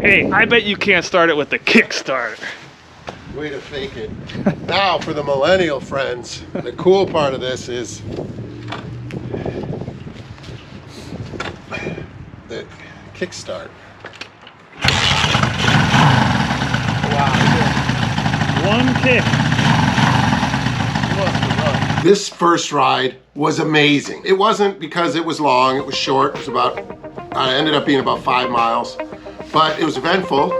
Hey, I bet you can't start it with the kickstart. Way to fake it. Now for the millennial friends, the cool part of this is the kickstart. Wow. One kick. This first ride was amazing. It wasn't because it was long, it was short. It was ended up being about 5 miles, but it was eventful.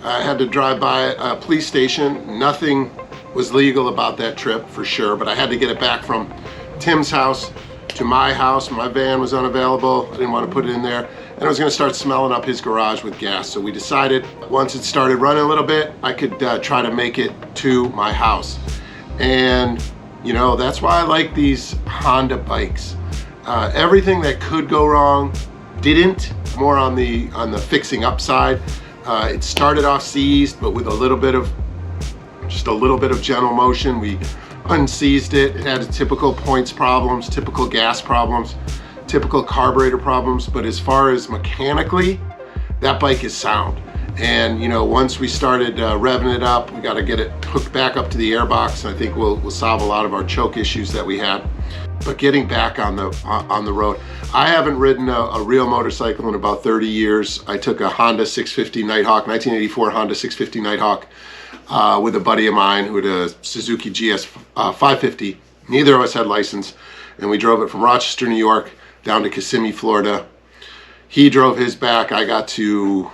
I had to drive by a police station. Nothing was legal about that trip for sure, but I had to get it back from Tim's house to my house. My van was unavailable. I didn't want to put it in there. And I was going to start smelling up his garage with gas. So we decided once it started running a little bit, I could try to make it to my house. And you know, that's why I like these Honda bikes. Everything that could go wrong didn't. More on the fixing up side. It started off seized, but with just a little bit of gentle motion. We unseized it. It had typical points problems, typical gas problems, typical carburetor problems. But as far as mechanically, that bike is sound. And you know, once we started revving it up, we got to get it hooked back up to the airbox, and I think we'll solve a lot of our choke issues that we had. But getting back on the road, I haven't ridden a real motorcycle in about 30 years. I took a Honda 650 Nighthawk, 1984 Honda 650 Nighthawk with a buddy of mine who had a Suzuki GS 550. Neither of us had license, and we drove it from Rochester, New York, down to Kissimmee, Florida. He drove his back. I got to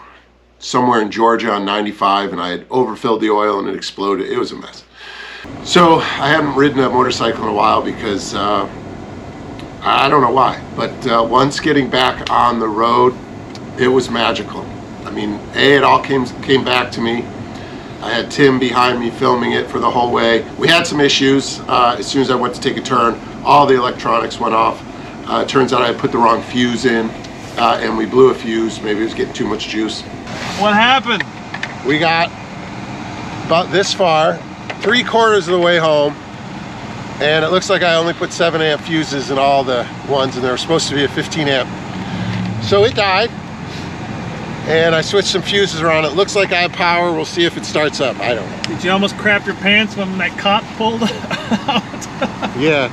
somewhere in Georgia on 95, and I had overfilled the oil and it exploded. It was a mess. So I haven't ridden a motorcycle in a while because I don't know why, but once getting back on the road, it was magical. I mean, it all came back to me. I had Tim behind me filming it for the whole way. We had some issues. As soon as I went to take a turn, all the electronics went off. It turns out I had put the wrong fuse in, and we blew a fuse. Maybe it was getting too much juice. What happened? We got about this far, 3/4 of the way home, and it looks like I only put 7 amp fuses in all the ones, and they were supposed to be a 15 amp. So it died, and I switched some fuses around. It looks like I have power. We'll see if it starts up. I don't know. Did you almost crap your pants when that cop pulled out? Yeah.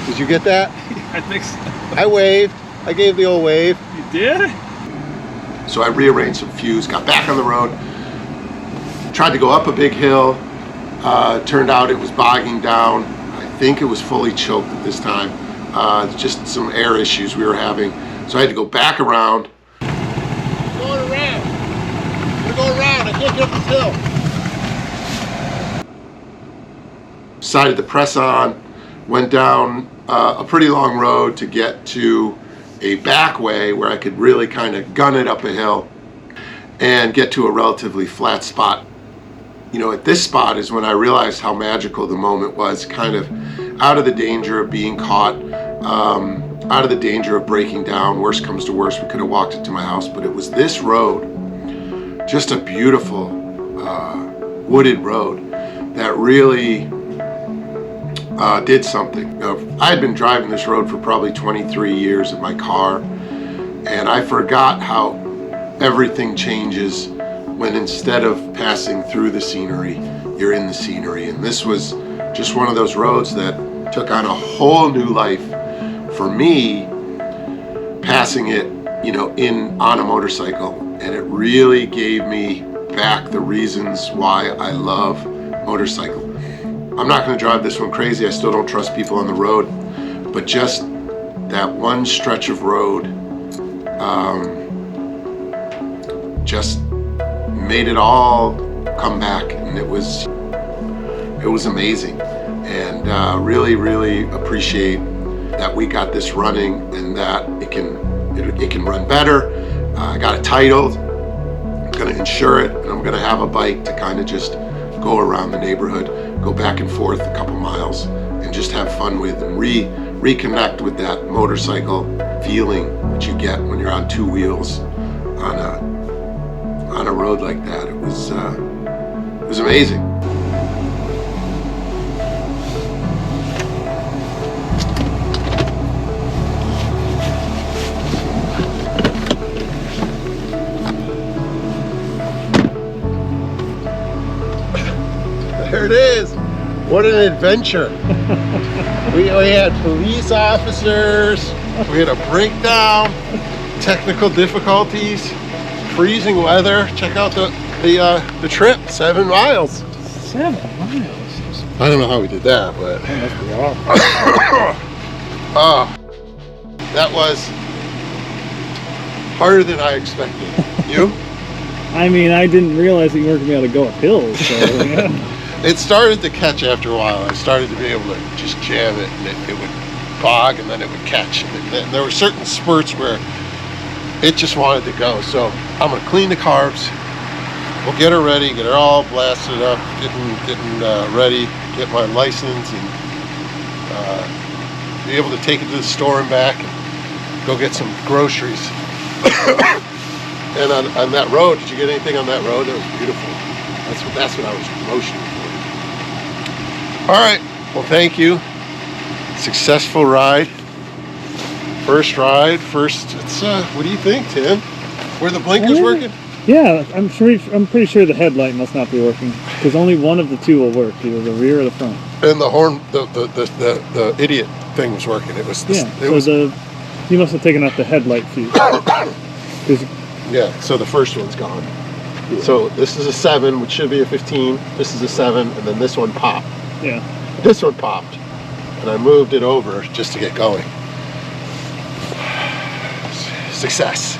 Did you get that? I think so. I waved. I gave the old wave. You did? So I rearranged some fuse, got back on the road, tried to go up a big hill. Turned out it was bogging down. I think it was fully choked at this time. Just some air issues we were having. So I had to go back around. Going around. I'm gonna go around. I can't get up this hill. Decided to press on. Went down a pretty long road to get to a back way where I could really kind of gun it up a hill and get to a relatively flat spot. You know, at this spot is when I realized how magical the moment was, kind of out of the danger of being caught, out of the danger of breaking down. Worst comes to worst, we could have walked it to my house, but it was this road, just a beautiful wooded road that really did something. You know, I had been driving this road for probably 23 years in my car, and I forgot how everything changes when instead of passing through the scenery, you're in the scenery. And this was just one of those roads that took on a whole new life for me, passing it, you know, on a motorcycle. And it really gave me back the reasons why I love motorcycle. I'm not going to drive this one crazy. I still don't trust people on the road, but just that one stretch of road just made it all come back, and it was amazing. And really appreciate that we got this running and that it can run better. I got it titled. I'm going to insure it, and I'm going to have a bike to kind of just go around the neighborhood, go back and forth a couple miles, and just have fun with and reconnect with that motorcycle feeling that you get when you're on two wheels on a road like that. It was amazing. What an adventure. We had police officers, we had a breakdown, technical difficulties, freezing weather. Check out the trip, 7 miles. 7 miles. I don't know how we did that, but That must be awful. that was harder than I expected. You? I mean, I didn't realize that you weren't going to be able to go up hills, so yeah. It started to catch after a while. I started to be able to just jam it, and it would bog, and then it would catch. And there were certain spurts where it just wanted to go. So I'm gonna clean the carbs. We'll get her ready, get her all blasted up, getting ready, get my license, and be able to take it to the store and back, and go get some groceries. And on that road, did you get anything on that road? It was beautiful. That's what I was motioning for. All right. Well, thank you. Successful ride. First ride. It's what do you think, Tim? Were the blinkers working? Yeah, I'm pretty sure the headlight must not be working because only one of the two will work, either the rear or the front. And the horn, the idiot thing was working. It was. You must have taken out the headlight fuse. Yeah. So the first one's gone. Yeah. So this is a 7, which should be a 15. This is a 7, and then this one popped. Yeah. This one popped, and I moved it over just to get going. Success.